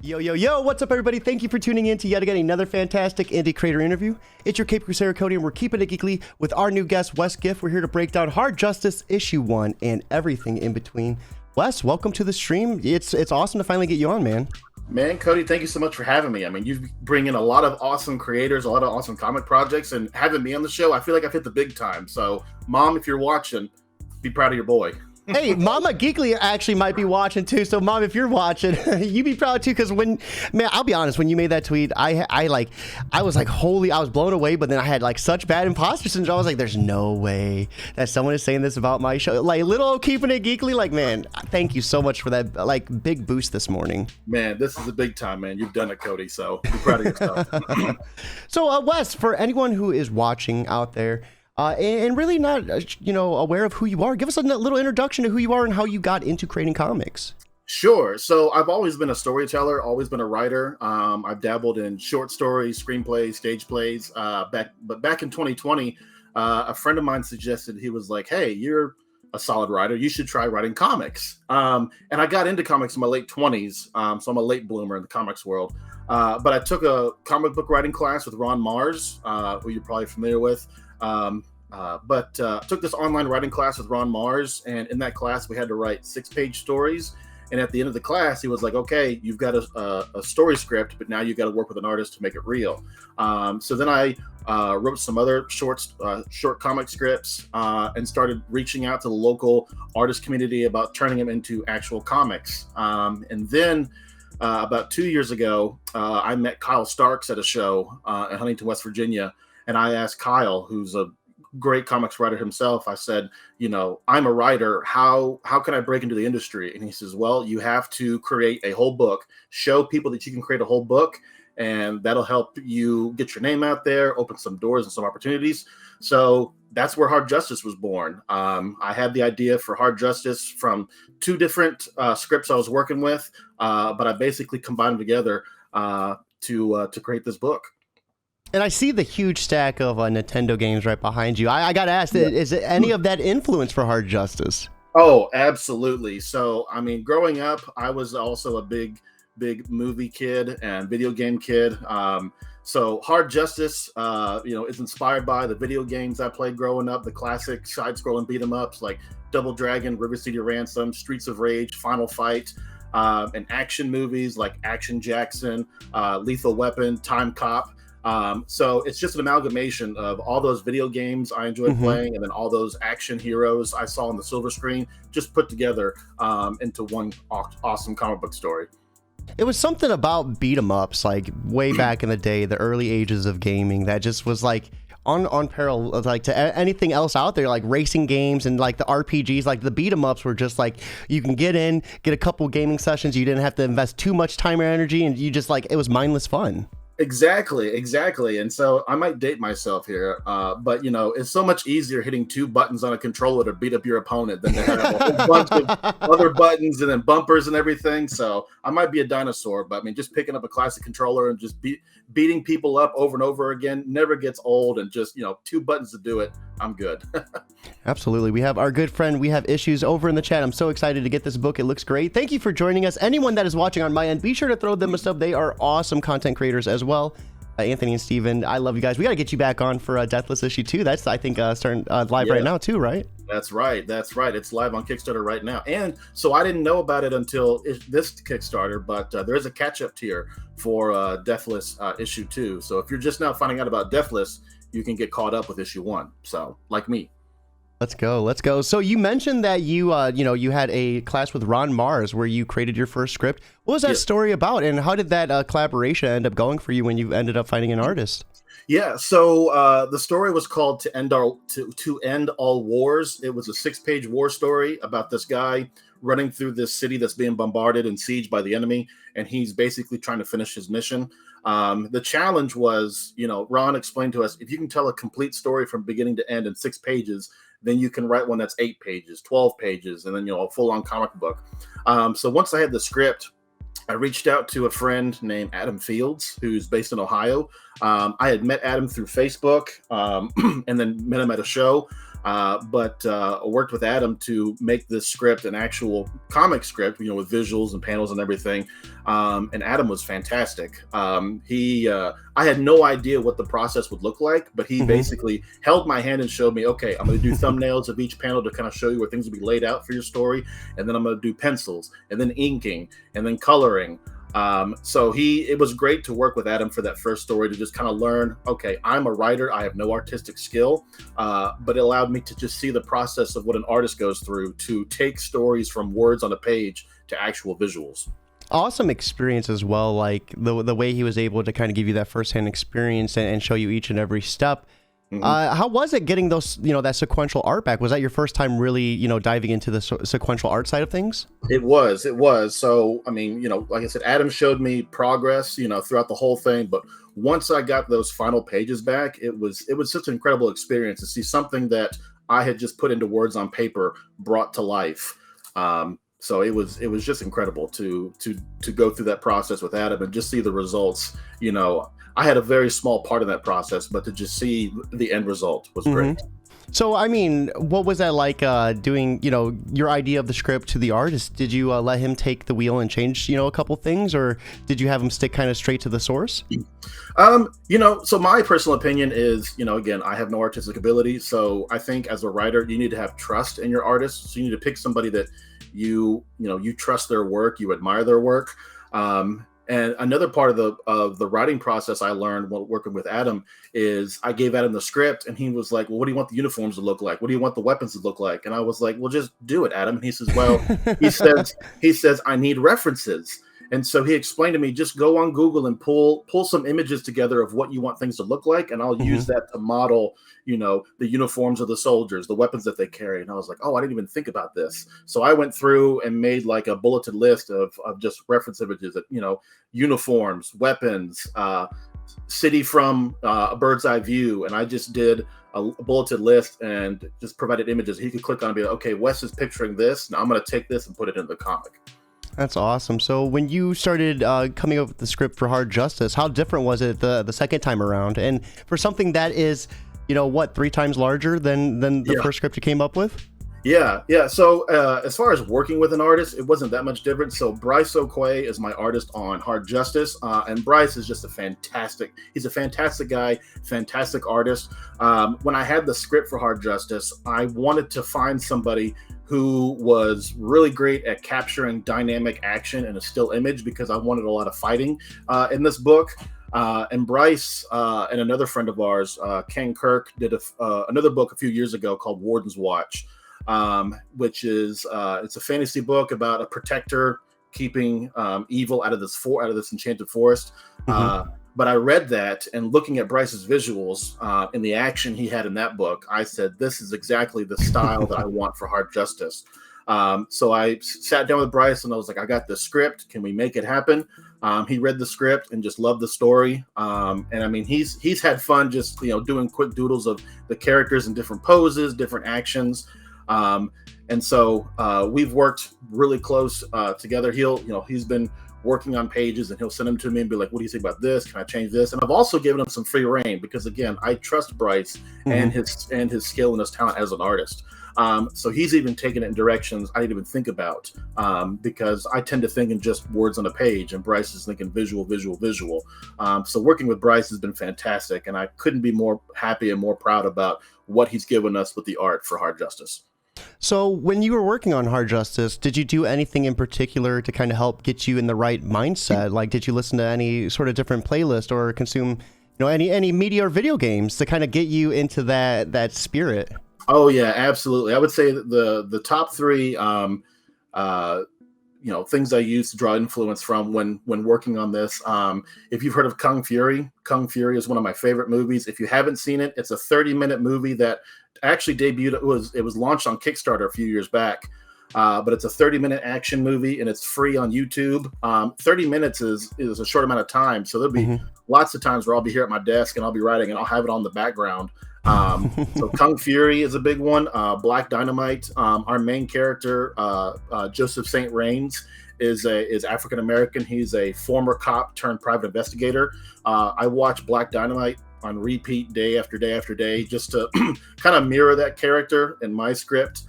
Yo, yo, yo, what's up, everybody? Thank you for tuning in to yet again another fantastic indie creator interview. It's your Cape Crusader Cody, and we're keeping it geekly with our new guest, Wes Giff. We're here to break down Hard Justice Issue 1 and everything in between. Wes, welcome to the stream. It's awesome to finally get you on, man. Man, Cody, thank you so much for having me. I mean, you bring in a lot of awesome creators, a lot of awesome comic projects, and having me on the show, I feel like I've hit the big time. So, Mom, if you're watching, be proud of your boy. Hey, Mama Geekly actually might be watching too. So, Mom, if you're watching, you be proud too. Because I'll be honest, when you made that tweet, I was like, holy, I was blown away. But then I had like such bad imposter syndrome. I was like, there's no way that someone is saying this about my show. Like, little old keeping it geekly. Like, man, thank you so much for that like big boost this morning. Man, this is a big time, man. You've done it, Cody. So be proud of yourself. So, Wes, for anyone who is watching out there, and really not, aware of who you are, give us a little introduction to who you are and how you got into creating comics. Sure. So I've always been a storyteller, always been a writer. I've dabbled in short stories, screenplays, stage plays. Back in 2020, a friend of mine suggested, he was like, "Hey, you're a solid writer. You should try writing comics." And I got into comics in my late 20s, so I'm a late bloomer in the comics world. But I took a comic book writing class with Ron Mars, who you're probably familiar with. Took this online writing class with Ron Mars, and in that class we had to write 6-page stories. And at the end of the class, he was like, "Okay, you've got a story script, but now you've got to work with an artist to make it real." So then I wrote some other short comic scripts and started reaching out to the local artist community about turning them into actual comics. And then about 2 years ago, I met Kyle Starks at a show in Huntington, West Virginia. And I asked Kyle, who's a great comics writer himself, I said, "I'm a writer. How can I break into the industry?" And he says, "Well, you have to create a whole book, show people that you can create a whole book, and that'll help you get your name out there, open some doors and some opportunities." So that's where Hard Justice was born. I had the idea for Hard Justice from 2 different scripts I was working with, but I basically combined them together to create this book. And I see the huge stack of Nintendo games right behind you. I got to ask, is it any of that influence for Hard Justice? Oh, absolutely. So, I mean, growing up, I was also a big movie kid and video game kid. So Hard Justice, is inspired by the video games I played growing up, the classic side-scrolling beat-em-ups like Double Dragon, River City Ransom, Streets of Rage, Final Fight, and action movies like Action Jackson, Lethal Weapon, Time Cop. So it's just an amalgamation of all those video games I enjoyed playing, and then all those action heroes I saw on the silver screen, just put together into one awesome comic book story. It was something about beat 'em ups, like way back in the day, the early ages of gaming, that just was like on parallel like to anything else out there, like racing games and like the RPGs. Like the beat 'em ups were just like, you can get a couple gaming sessions, you didn't have to invest too much time or energy, and you just like, it was mindless fun. Exactly. And so I might date myself here, but it's so much easier hitting 2 buttons on a controller to beat up your opponent than to have a whole bunch of other buttons and then bumpers and everything. So I might be a dinosaur, but I mean, just picking up a classic controller and just beating people up over and over again never gets old. And just 2 buttons to do it, I'm good. Absolutely. We have our good friend, We Have Issues, over in the chat. I'm so excited to get this book. It looks great. Thank you for joining us. Anyone that is watching on my end, be sure to throw them a sub. They are awesome content creators as well. Anthony and Steven, I love you guys. We got to get you back on for Deathless Issue 2. That's, I think, starting live right now too, right? That's right. It's live on Kickstarter right now. And so I didn't know about it until this Kickstarter, but there is a catch-up tier for Deathless Issue 2. So if you're just now finding out about Deathless, you can get caught up with Issue 1. So, like me. Let's go. So you mentioned that you had a class with Ron Mars where you created your first script. What was that story about, and how did that collaboration end up going for you when you ended up finding an artist? Yeah, so the story was called To End All Wars. It was a 6-page war story about this guy running through this city that's being bombarded and sieged by the enemy, and he's basically trying to finish his mission. The challenge was, Ron explained to us, if you can tell a complete story from beginning to end in 6 pages, then you can write one that's 8 pages, 12 pages, and then, a full-on comic book. So once I had the script, I reached out to a friend named Adam Fields, who's based in Ohio. I had met Adam through Facebook and then met him at a show. but worked with Adam to make this script an actual comic script, with visuals and panels and everything. And Adam was fantastic. I had no idea what the process would look like, but he basically held my hand and showed me, okay, I'm going to do thumbnails of each panel to kind of show you where things will be laid out for your story. And then I'm going to do pencils and then inking and then coloring. So it was great to work with Adam for that first story, to just kind of learn, okay, I'm a writer. I have no artistic skill, but it allowed me to just see the process of what an artist goes through to take stories from words on a page to actual visuals. Awesome experience as well. Like the way he was able to kind of give you that firsthand experience and show you each and every step. How was it getting those, that sequential art back? Was that your first time really, diving into the sequential art side of things? It was. So, I mean, like I said, Adam showed me progress, throughout the whole thing. But once I got those final pages back, it was such an incredible experience to see something that I had just put into words on paper brought to life. So it was just incredible to go through that process with Adam and just see the results. I had a very small part of that process, but to just see the end result was great. So, I mean, what was that like doing, your idea of the script to the artist? Did you let him take the wheel and change, a couple things, or did you have him stick kind of straight to the source? So my personal opinion is, again, I have no artistic ability. So I think as a writer, you need to have trust in your artist. So you need to pick somebody that you trust their work, you admire their work. And another part of the writing process I learned while working with Adam is I gave Adam the script and he was like, well, what do you want the uniforms to look like? What do you want the weapons to look like? And I was like, well, just do it, Adam. And he says, well, he says, I need references. And so he explained to me, just go on Google and pull some images together of what you want things to look like. And I'll use that to model, the uniforms of the soldiers, the weapons that they carry. And I was like, oh, I didn't even think about this. So I went through and made like a bulleted list of just reference images that, uniforms, weapons, city from a bird's eye view. And I just did a bulleted list and just provided images. He could click on and be like, okay, Wes is picturing this. Now I'm going to take this and put it in the comic. That's awesome. So when you started coming up with the script for Hard Justice, how different was it the second time around? And for something that is, 3 times larger than the first script you came up with? Yeah. So as far as working with an artist, it wasn't that much different. So Bryce O'Quay is my artist on Hard Justice. And Bryce is just he's a fantastic guy, fantastic artist. When I had the script for Hard Justice, I wanted to find somebody who was really great at capturing dynamic action in a still image, because I wanted a lot of fighting in this book. And Bryce and another friend of ours, Ken Kirk, did another book a few years ago called Warden's Watch, which is it's a fantasy book about a protector keeping evil out of this enchanted forest. But I read that, and looking at Bryce's visuals and the action he had in that book, I said, this is exactly the style that I want for Hard Justice. So I sat down with Bryce and I was like, I got the script. Can we make it happen? He read the script and just loved the story. And I mean, he's had fun just, doing quick doodles of the characters in different poses, different actions. And so we've worked really close together. He's been working on pages and he'll send them to me and be like, what do you think about this? Can I change this? And I've also given him some free reign because, again, I trust Bryce and his skill and his talent as an artist. So he's even taken it in directions I didn't even think about, because I tend to think in just words on a page, and Bryce is thinking visual. So working with Bryce has been fantastic, and I couldn't be more happy and more proud about what he's given us with the art for Hard Justice. So when you were working on Hard Justice, did you do anything in particular to kind of help get you in the right mindset? Like, did you listen to any sort of different playlist or consume, any media or video games to kind of get you into that spirit? Oh yeah, absolutely. I would say that the top 3, things I use to draw influence from when working on this. If you've heard of Kung Fury is one of my favorite movies. If you haven't seen it, it's a 30-minute movie that actually debuted. It was launched on Kickstarter a few years back. But it's a 30-minute action movie and it's free on YouTube. 30 minutes is a short amount of time. So there'll be lots of times where I'll be here at my desk and I'll be writing and I'll have it on the background. So Kung Fury is a big one. Black Dynamite. Our main character, Joseph St. Rains, is African American. He's a former cop turned private investigator. I watch Black Dynamite on repeat day after day after day, just to kind of mirror that character in my script.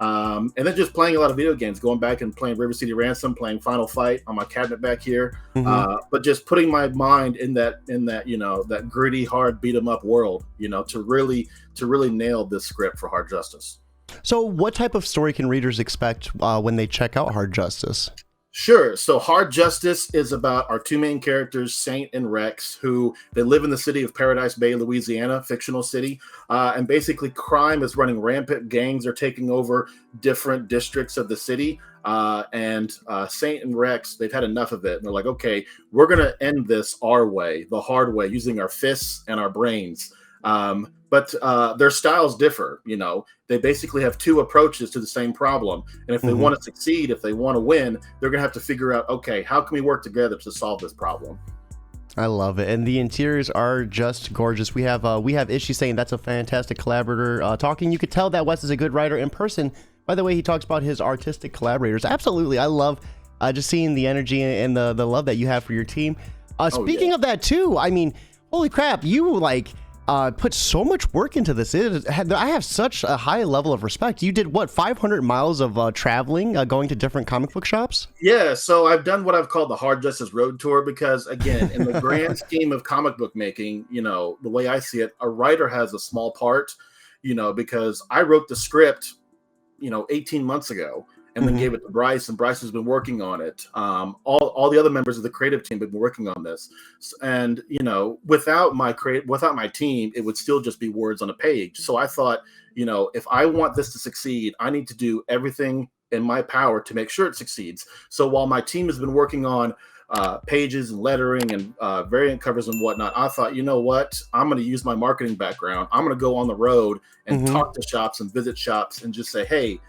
And then just playing a lot of video games, going back and playing River City Ransom, playing Final Fight on my cabinet back here. But just putting my mind in that that gritty, hard beat 'em up world, to really nail this script for Hard Justice. So what type of story can readers expect when they check out Hard Justice? Sure. So Hard Justice is about our two main characters, Saint and Rex, who they live in the city of Paradise Bay, Louisiana, fictional city. And basically crime is running rampant. Gangs are taking over different districts of the city. And Saint and Rex, they've had enough of it. And they're like, okay, we're going to end this our way, the hard way, using our fists and our brains. But their styles differ. They basically have two approaches to the same problem. And if they want to succeed, if they want to win, they're going to have to figure out, okay, how can we work together to solve this problem? I love it. And the interiors are just gorgeous. We have Ishi saying that's a fantastic collaborator talking. You could tell that Wes is a good writer in person. By the way, he talks about his artistic collaborators. Absolutely. I love just seeing the energy and the love that you have for your team. Speaking of that too, I mean, holy crap, you put so much work into this. I have such a high level of respect. You did what, 500 miles of traveling, going to different comic book shops? Yeah, so I've done what I've called the Hard Justice Road Tour because, again, in the grand scheme of comic book making, the way I see it, a writer has a small part, because I wrote the script, 18 months ago. And then gave it to Bryce, and Bryce has been working on it. All the other members of the creative team have been working on this, and without my team, it would still just be words on a page. So I thought, if I want this to succeed, I need to do everything in my power to make sure it succeeds. So while my team has been working on pages and lettering and variant covers and whatnot, I thought, you know what? I'm going to use my marketing background. I'm going to go on the road and talk to shops and visit shops and just say, hey,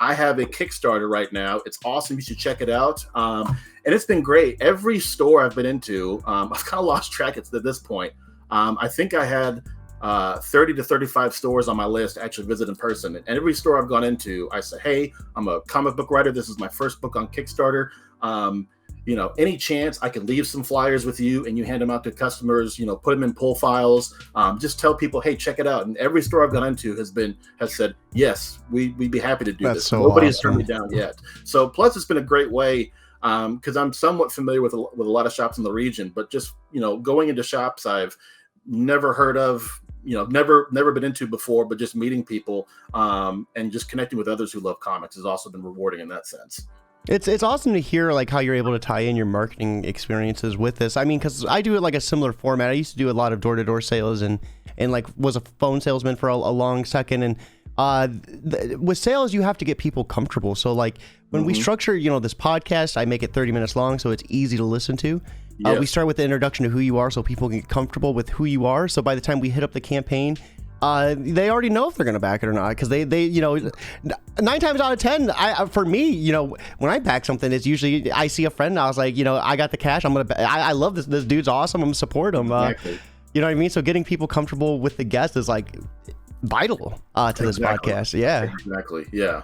I have a Kickstarter right now. It's awesome. You should check it out. And it's been great. Every store I've been into, I've kind of lost track at this point. I think I had 30 to 35 stores on my list to actually visit in person. And every store I've gone into, I say, hey, I'm a comic book writer. This is my first book on Kickstarter. Any chance I could leave some flyers with you and you hand them out to customers, put them in pull files, just tell people, hey, check it out. And every store I've gone into has said, yes, we'd be happy to do this. So Nobody has awesome. turned me down yet. So plus it's been a great way because I'm somewhat familiar with a lot of shops in the region, but just, going into shops I've never heard of, never been into before, but just meeting people and just connecting with others who love comics has also been rewarding in that sense. It's awesome to hear how you're able to tie in your marketing experiences with this. I mean, because I do it a similar format. I used to do a lot of door-to-door sales and was a phone salesman for a long second. And with sales, you have to get people comfortable. So when we structure, this podcast, I make it 30 minutes long, so it's easy to listen to. Yes. We start with the introduction to who you are so people can get comfortable with who you are. So by the time we hit up the campaign, they already know if they're going to back it or not, because they 9 times out of 10, for me, when I back something, it's usually I see a friend and I was like, I got the cash. I love this. This dude's awesome. I'm gonna support him. Exactly. You know what I mean? So getting people comfortable with the guest is vital to this podcast. Yeah. Exactly. Yeah.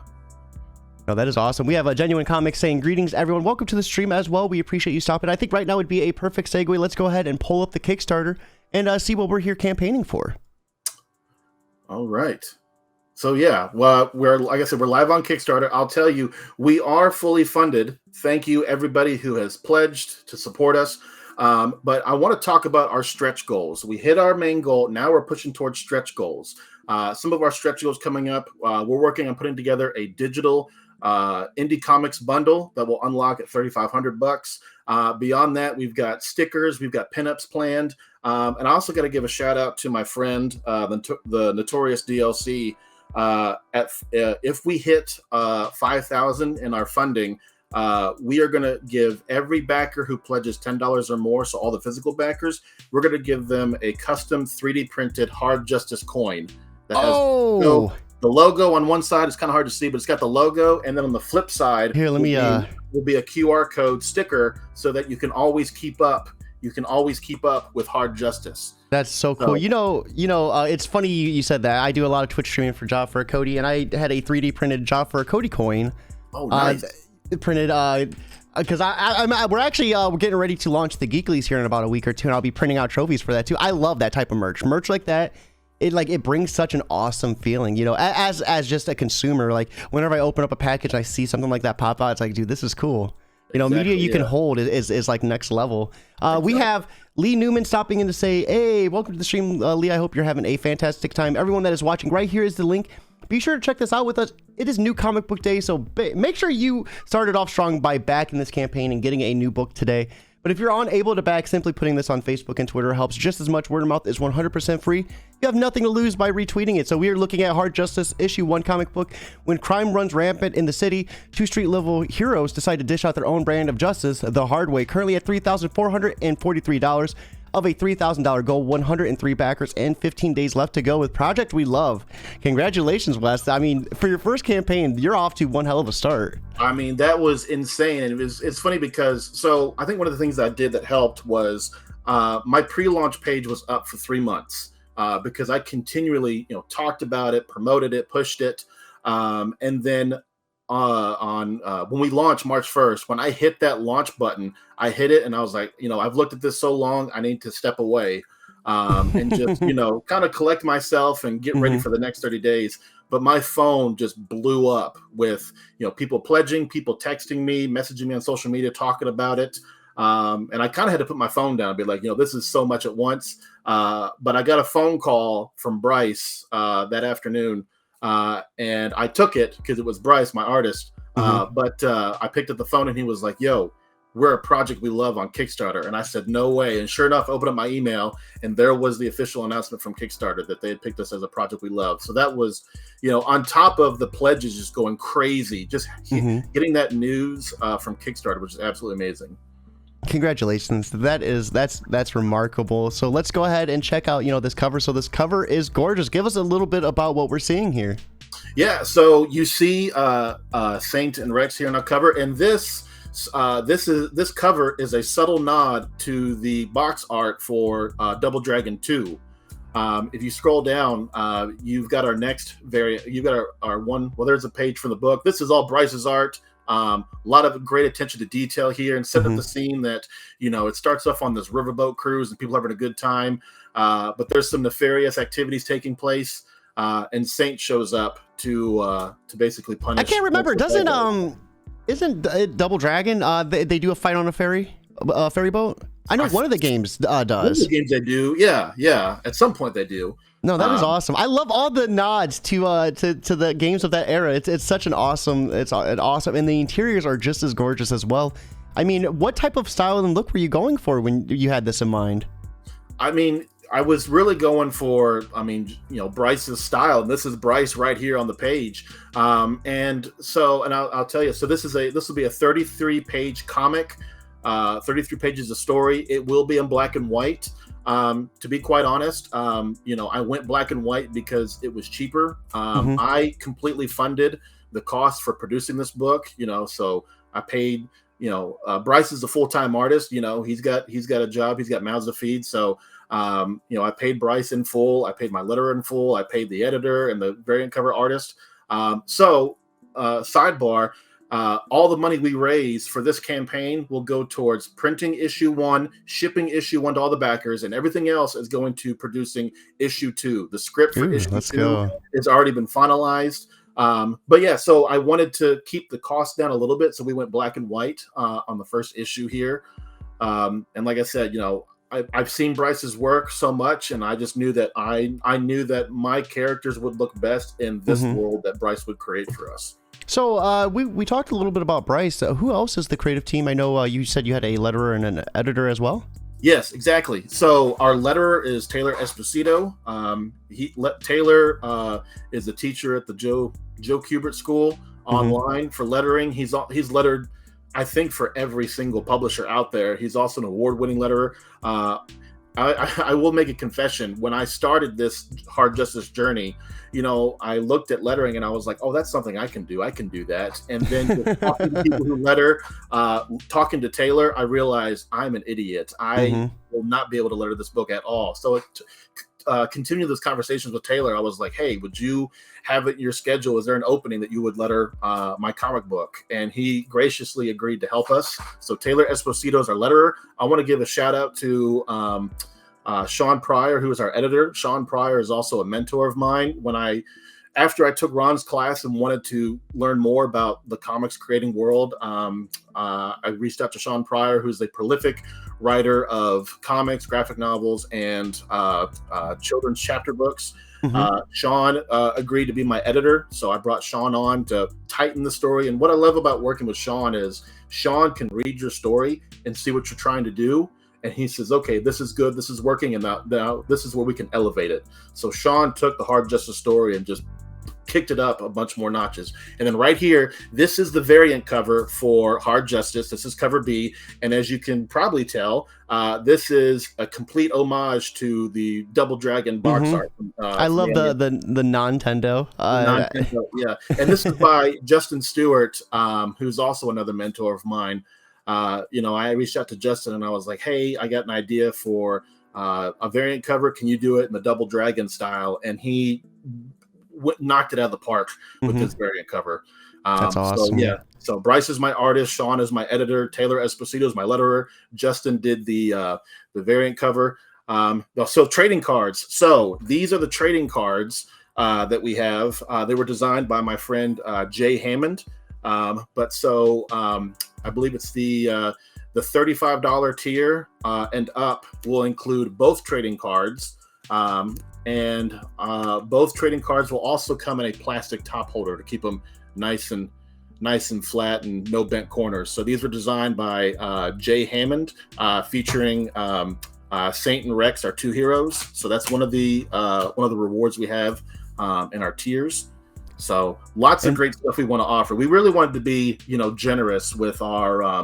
No, that is awesome. We have a Genuine Comics saying, greetings, everyone. Welcome to the stream as well. We appreciate you stopping. I think right now would be a perfect segue. Let's go ahead and pull up the Kickstarter and see what we're here campaigning for. All right. So yeah, well, like I said, we're live on Kickstarter. I'll tell you, we are fully funded. Thank you, everybody who has pledged to support us. But I want to talk about our stretch goals. We hit our main goal. Now we're pushing towards stretch goals. Some of our stretch goals coming up. We're working on putting together a digital indie comics bundle that will unlock at $3,500. Beyond that, we've got stickers, we've got pinups planned. And I also got to give a shout out to my friend, the Notorious DLC. If we hit 5,000 in our funding, we are going to give every backer who pledges $10 or more, so all the physical backers, we're going to give them a custom 3D printed Hard Justice coin that has the logo on one side. It's kind of hard to see, but it's got the logo, and then on the flip side, here, let me will be a QR code sticker so that you can always keep up. You can always keep up with Hard Justice. That's so cool. It's funny you said that. I do a lot of Twitch streaming for Job for a Cody, and I had a 3D printed Job for a Cody coin. Oh, nice. Printed because we're actually we're getting ready to launch the Geeklies here in about a week or two, and I'll be printing out trophies for that too. I love that type of merch like that. It brings such an awesome feeling, as just a consumer. Like whenever I open up a package and I see something like that pop out, it's like, dude, this is cool. Exactly, media you can hold is like next level. We have Lee Newman stopping in to say, hey, welcome to the stream, Lee. I hope you're having a fantastic time. Everyone that is watching, right here is the link. Be sure to check this out with us. It is New Comic Book Day, so make sure you started off strong by backing this campaign and getting a new book today. But if you're unable to back, simply putting this on Facebook and Twitter helps just as much. Word of mouth is 100% free. You have nothing to lose by retweeting it. So we are looking at Hard Justice issue 1 comic book. When crime runs rampant in the city, 2 street-level heroes decide to dish out their own brand of justice the hard way. Currently at $3,443 of a $3,000 goal, 103 backers, and 15 days left to go with Project We Love. Congratulations, Wes. I mean, for your first campaign, you're off to one hell of a start. I mean, that was insane. And it's funny because, I think one of the things that I did that helped was my pre-launch page was up for 3 months because I continually, talked about it, promoted it, pushed it. And then when we launched March 1st, when I hit that launch button, I hit it and I was like, I've looked at this so long, I need to step away and just, kind of collect myself and get ready for the next 30 days. But my phone just blew up with, people pledging, people texting me, messaging me on social media, talking about it. And I kind of had to put my phone down and be like, this is so much at once. But I got a phone call from Bryce that afternoon. And I took it because it was Bryce, my artist. But I picked up the phone and he was like, yo, we're a Project We Love on Kickstarter. And I said, no way. And sure enough, I opened up my email and there was the official announcement from Kickstarter that they had picked us as a Project We Love. So that was, on top of the pledges just going crazy, just getting that news from Kickstarter, which is absolutely amazing. Congratulations. That's remarkable. So let's go ahead and check out, this cover. So this cover is gorgeous. Give us a little bit about what we're seeing here. Yeah. So you see Saint and Rex here on our cover, and this cover is a subtle nod to the box art for Double Dragon 2. If you scroll down, you've got our next you've got our one. Well, there's a page from the book. This is all Bryce's art. A lot of great attention to detail here, and set up the scene that it starts off on this riverboat cruise and people having a good time, but there's some nefarious activities taking place, and Saint shows up to basically punish. I can't remember. Isn't it Double Dragon? They do a fight on a ferry boat. I know one of the games does. One of the games they do, yeah. At some point they do. No, that is awesome. I love all the nods to the games of that era. It's such an awesome. It's awesome, and the interiors are just as gorgeous as well. I mean, what type of style and look were you going for when you had this in mind? I mean, I was really going for, Bryce's style, and this is Bryce right here on the page. And I'll tell you. So this will be a 33-page comic, 33 pages of story. It will be in black and white. To be quite honest, I went black and white because it was cheaper. I completely funded the cost for producing this book, so I paid, Bryce is a full-time artist, he's got a job, he's got mouths to feed. So, I paid Bryce in full. I paid my letterer in full. I paid the editor and the variant cover artist. Sidebar, all the money we raise for this campaign will go towards printing issue 1, shipping issue 1 to all the backers, and everything else is going to producing issue 2. The script for issue 2 has already been finalized. But yeah, so I wanted to keep the cost down a little bit, so we went black and white on the first issue here. And like I said, I've seen Bryce's work so much, and I just knew that I knew that my characters would look best in this world that Bryce would create for us. So we talked a little bit about Bryce. Who else is the creative team? I know you said you had a letterer and an editor as well. Yes, exactly. So our letterer is Taylor Esposito. Taylor is a teacher at the Joe Kubert School online for lettering. He's lettered, I think, for every single publisher out there. He's also an award-winning letterer. I will make a confession. When I started this Hard Justice journey, I looked at lettering and I was like, oh, that's something I can do. I can do that. And then just talking to people who letter, talking to Taylor, I realized I'm an idiot. I will not be able to letter this book at all. So continue those conversations with Taylor, I was like, hey, would you have it in your schedule? Is there an opening that you would let her my comic book? And he graciously agreed to help us. So Taylor Esposito is our letterer. I want to give a shout out to Sean Pryor, who is our editor. Sean Pryor is also a mentor of mine. After I took Ron's class and wanted to learn more about the comics creating world, I reached out to Sean Pryor, who's a prolific writer of comics, graphic novels, and children's chapter books. Sean agreed to be my editor, so I brought Sean on to tighten the story. And what I love about working with Sean is Sean can read your story and see what you're trying to do. And he says, okay, this is good, this is working, and now this is where we can elevate it. So Sean took the Hard Justice story and just kicked it up a bunch more notches. And then right here, this is the variant cover for Hard Justice. This is cover B. And as you can probably tell, this is a complete homage to the Double Dragon box art. I love the Nintendo. Yeah. And this is by Justin Stewart, who's also another mentor of mine. I reached out to Justin and I was like, hey, I got an idea for a variant cover. Can you do it in the Double Dragon style? And he knocked it out of the park with this variant cover. That's awesome. So Bryce is my artist, Sean is my editor, Taylor Esposito is my letterer, Justin did the variant cover. So trading cards. So these are the trading cards that we have. They were designed by my friend Jay Hammond. I believe it's the $35 tier and up will include both trading cards. And both trading cards will also come in a plastic top holder to keep them nice and flat and no bent corners. So these were designed by Jay Hammond, featuring Saint and Rex, our two heroes. So that's one of the rewards we have in our tiers. So lots of great stuff we want to offer. We really wanted to be, generous with our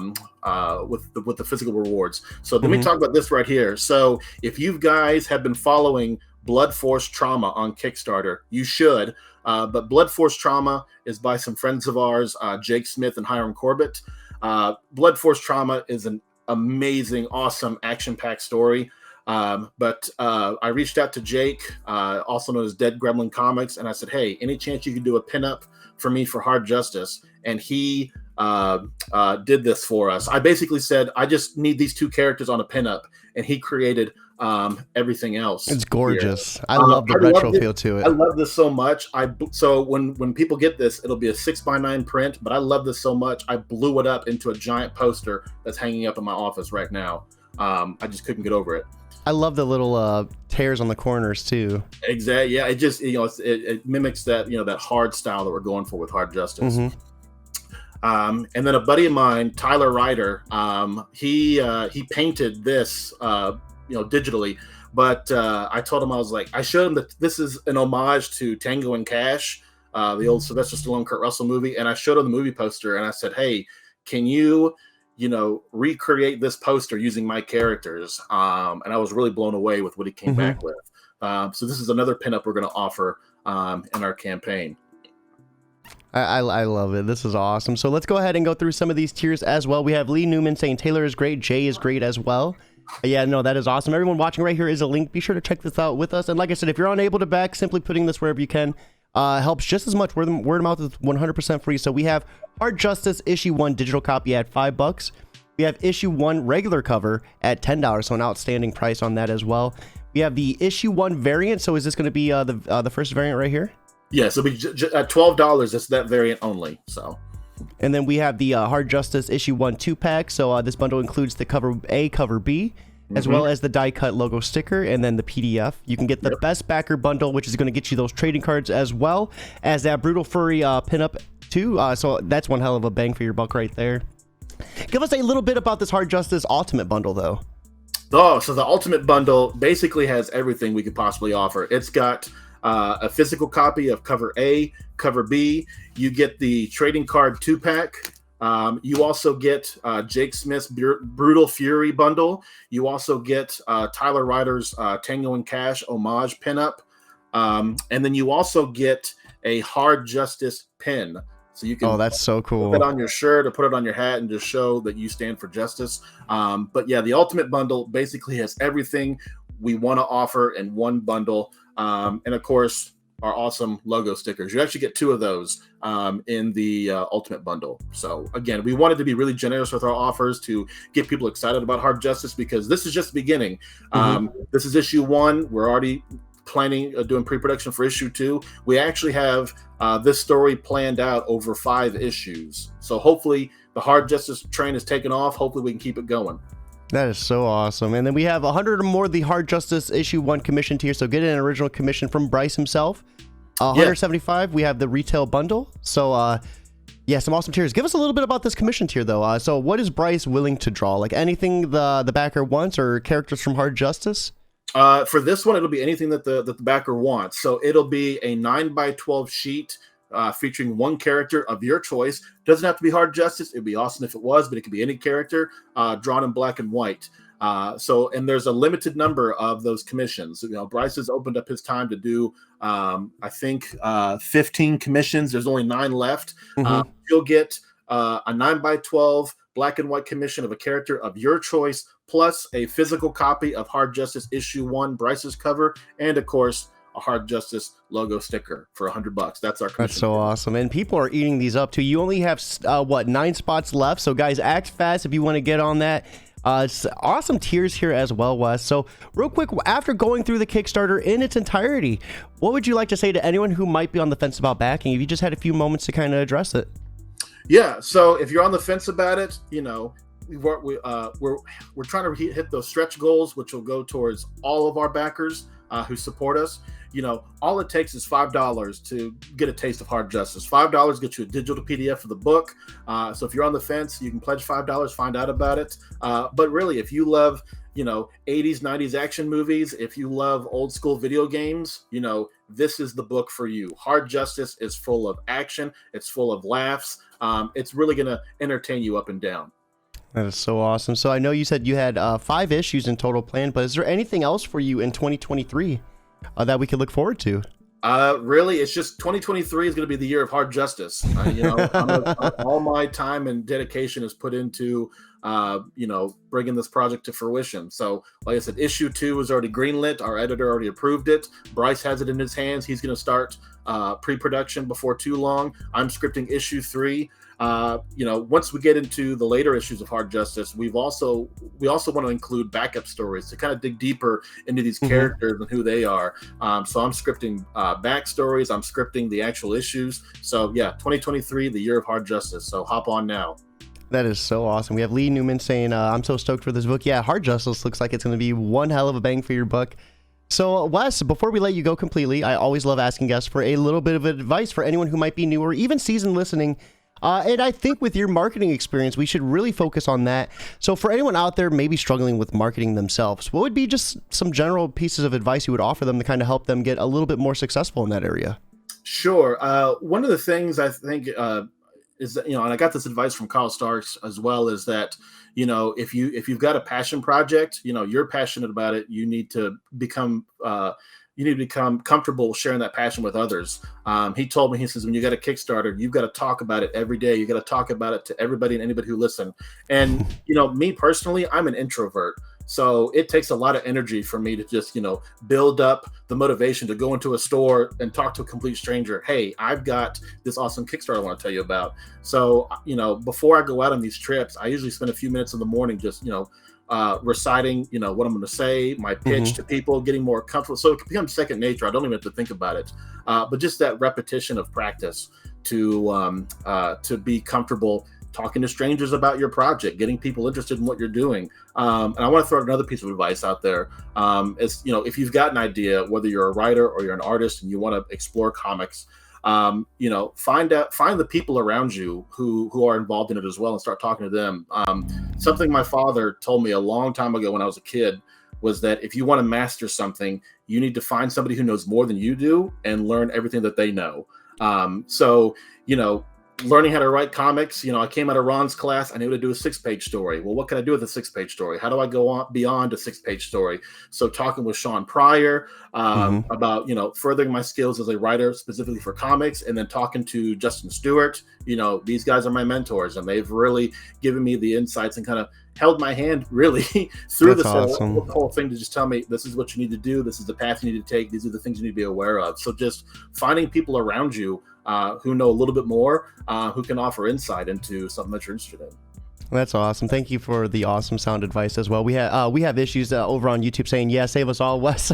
with the physical rewards. So let me talk about this right here. So if you guys have been following Blood Force Trauma on Kickstarter, you should. But Blood Force Trauma is by some friends of ours, Jake Smith and Hiram Corbett. Blood Force Trauma is an amazing, awesome, action-packed story. But I reached out to Jake, also known as Dead Gremlin Comics, and I said, hey, any chance you could do a pinup for me for Hard Justice? And he did this for us. I basically said, I just need these two characters on a pinup, and he created everything else. It's gorgeous. I love the retro feel to it. I love this so much. So when people get this, it'll be a 6x9 print, but I love this so much. I blew it up into a giant poster that's hanging up in my office right now. I just couldn't get over it. I love the little tears on the corners too. Exactly. Yeah, it just it mimics that that hard style that we're going for with Hard Justice. And then a buddy of mine, Tyler Ryder, he painted this digitally, but I told him, I was like, I showed him that this is an homage to Tango and Cash, the old Sylvester Stallone, Kurt Russell movie, and I showed him the movie poster, and I said, hey, can you recreate this poster using my characters? And I was really blown away with what he came back with. So this is another pinup we're going to offer in our campaign. I love it. This is awesome. So let's go ahead and go through some of these tiers as well. We have Lee Newman saying Taylor is great. Jay is great as well. Yeah, no, that is awesome. Everyone watching right here is a link. Be sure to check this out with us. And like I said, if you're unable to back, simply putting this wherever you can helps just as much. Word of mouth is 100% free. So we have Hard Justice issue 1 digital copy at $5. We have issue 1 regular cover at $10. So an outstanding price on that as well. We have the issue 1 variant. So is this going to be the first variant right here? Yes, it'll be at $12. It's that variant only. So. And then we have the Hard Justice issue 1 2-pack. So this bundle includes the cover A, cover B, as well as the die cut logo sticker, and then the PDF. You can get the best backer bundle, which is going to get you those trading cards, as well as that Brutal Furry pinup too. So that's one hell of a bang for your buck right there. Give us a little bit about this Hard Justice Ultimate bundle, though. Oh, so the Ultimate bundle basically has everything we could possibly offer. It's got a physical copy of cover A, cover B. You get the trading card 2-pack. You also get Jake Smith's Brutal Fury bundle. You also get Tyler Ryder's Tango and Cash homage pinup. And then you also get a Hard Justice pin. So you can that's so cool. Put it on your shirt or put it on your hat and just show that you stand for justice. But yeah, the Ultimate bundle basically has everything we want to offer in one bundle. And of course, our awesome logo stickers. You actually get 2 of those in the Ultimate Bundle. So again, we wanted to be really generous with our offers to get people excited about Hard Justice, because this is just the beginning. This is issue 1. We're already planning doing pre-production for issue 2. We actually have this story planned out over 5 issues. So hopefully the Hard Justice train is taken off. Hopefully we can keep it going. That is so awesome. And then we have 100 or more of the Hard Justice issue 1 commission tier. So get an original commission from Bryce himself. 175, we have the retail bundle. So yeah, some awesome tiers. Give us a little bit about this commission tier though. So what is Bryce willing to draw? Like anything the backer wants, or characters from Hard Justice? For this one, it'll be anything that the backer wants. So it'll be a 9x12 sheet featuring 1 character of your choice. Doesn't have to be Hard Justice. It'd be awesome if it was, but it could be any character drawn in black and white. And there's a limited number of those commissions. Bryce has opened up his time to do, I think, 15 commissions. There's only 9 left. You'll get a 9x12 black and white commission of a character of your choice, plus a physical copy of Hard Justice issue 1, Bryce's cover, and of course, a Hard Justice logo sticker for $100. That's our commission. That's so awesome. And people are eating these up too. You only have 9 spots left. So guys, act fast if you want to get on that. It's awesome tiers here as well, Wes. So real quick, after going through the Kickstarter in its entirety, what would you like to say to anyone who might be on the fence about backing, if you just had a few moments to kind of address it? Yeah. So if you're on the fence about it, we're trying to hit those stretch goals, which will go towards all of our backers who support us. All it takes is $5 to get a taste of Hard Justice. $5 gets you a digital PDF of the book. So if you're on the fence, you can pledge $5, find out about it. But really, if you love, 80s, 90s action movies, if you love old school video games, this is the book for you. Hard Justice is full of action. It's full of laughs. It's really going to entertain you up and down. That is so awesome. So I know you said you had 5 issues in total planned, but is there anything else for you in 2023 that we could look forward to? Really, it's just 2023 is going to be the year of Hard Justice. All my time and dedication is put into, bringing this project to fruition. So, like I said, issue 2 is already greenlit. Our editor already approved it. Bryce has it in his hands. He's going to start pre-production before too long. I'm scripting issue 3. Once we get into the later issues of Hard Justice, we also want to include backup stories to kind of dig deeper into these characters and who they are. So I'm scripting backstories. I'm scripting the actual issues. So yeah, 2023, the year of Hard Justice. So hop on now. That is so awesome. We have Lee Newman saying, I'm so stoked for this book. Yeah, Hard Justice looks like it's going to be one hell of a bang for your buck. So Wes, before we let you go completely, I always love asking guests for a little bit of advice for anyone who might be new or even seasoned listening. And I think with your marketing experience, we should really focus on that. So for anyone out there maybe struggling with marketing themselves, what would be just some general pieces of advice you would offer them to kind of help them get a little bit more successful in that area? Sure. One of the things I think is that, and I got this advice from Kyle Starks as well, is that, if you've got a passion project, you're passionate about it, you need to become comfortable sharing that passion with others. He told me, he says, when you got a Kickstarter, you've got to talk about it every day. You got to talk about it to everybody and anybody who listen. And, me personally, I'm an introvert. So it takes a lot of energy for me to just, build up the motivation to go into a store and talk to a complete stranger. Hey, I've got this awesome Kickstarter I want to tell you about. So, before I go out on these trips, I usually spend a few minutes in the morning just, reciting, what I'm going to say, my pitch to people, getting more comfortable. So it becomes second nature. I don't even have to think about it. But just that repetition of practice to be comfortable talking to strangers about your project, getting people interested in what you're doing. And I want to throw another piece of advice out there. If you've got an idea, whether you're a writer or you're an artist and you want to explore comics, find the people around you who are involved in it as well and start talking to them. Something my father told me a long time ago when I was a kid was that if you want to master something, you need to find somebody who knows more than you do and learn everything that they know. learning how to write comics. I came out of Ron's class. I knew to do a 6-page story. Well, what can I do with a 6-page story? How do I go on beyond a 6-page story? So talking with Sean Pryor about, furthering my skills as a writer, specifically for comics, and then talking to Justin Stewart. These guys are my mentors, and they've really given me the insights and kind of held my hand really through this whole thing to just tell me, this is what you need to do. This is the path you need to take. These are the things you need to be aware of. So just finding people around you who know a little bit more, who can offer insight into something that you're interested in. That's awesome. Thank you for the awesome sound advice as well. We have issues over on YouTube saying, yeah, save us all, Wes.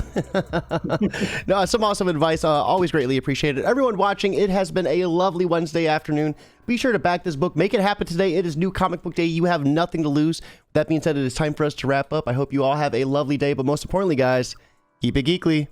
No, some awesome advice. Always greatly appreciated. Everyone watching, it has been a lovely Wednesday afternoon. Be sure to back this book. Make it happen today. It is New Comic Book Day. You have nothing to lose. That being said, it is time for us to wrap up. I hope you all have a lovely day. But most importantly, guys, keep it geekly.